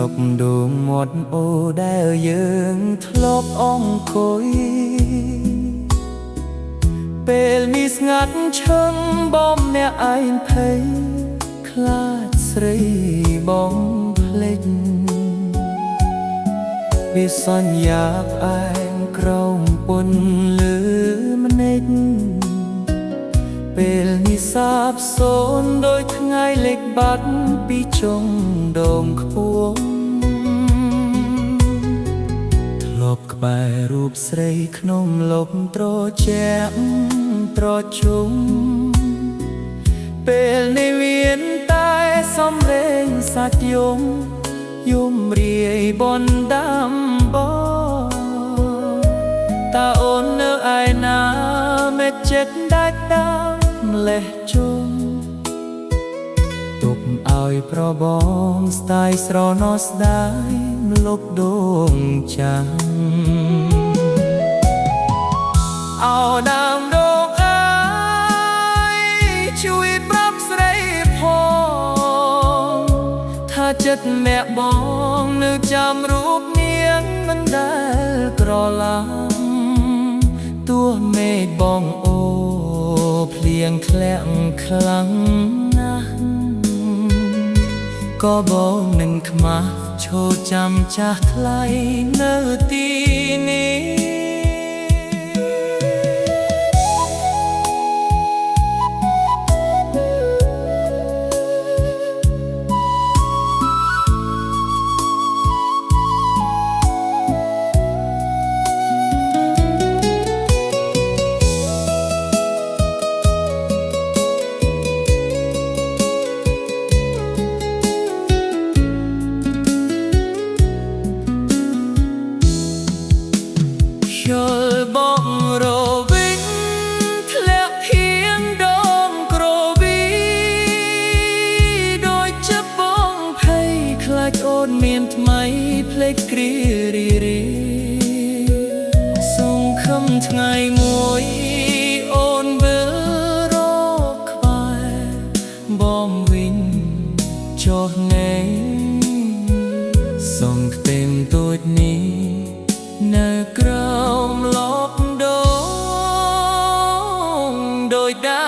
ប់ដួងមាត់អូដែលយើងធ្លាប់អង្គុយពេលនេះស្ងាត់ឈឹងបំអ្នកឯងភ័យខ្លាចស្រីបងភ្លេចវាសន្យាផ្អែមក្រោមពន្លឺម្នេចពេលនេះសាបសូន្យដោយថ្ងៃលេខបាត់ពីចុងដងខ្ពស់ធ្លាប់ក្បែររូបស្រីក្នុងលប់ត្រជាក់ត្រជុំពេលនេះមានតែសំរេងសាច់យំរាយបនដាំបតាអូននៅឯណាមេចិត្តដាច់ដាម្លេះជុំទុកឲ្យប្របងស្ដាយស្រណោះស្ដាយលុបដងចាំអោដាំដងអើយជួយប្រាប់ស្រីផងថាចិត្តអ្នកបងនៅចាំរូបនាងមិនដែលក្រឡាំទោះមេឃបងអូភ្លៀងធ្លាក់ខ្លាំងណាស់ក៏បងនឹងខ្មាស់ឈរចាំចាស់ថ្លៃនៅទីនេះយល់បងរវិញធ្លាក់ហៀងដងក្រវីដោយចិត្តបងភ័យខ្លាចអូនមានថ្មីភ្លេចគ្រារីសង្ឃឹមថ្ងៃមួយអូនវិលរកក្បែរបងវិញចុះណែសងខ្ទេមទូចនេះនៅក្រោមលបដងដោយដា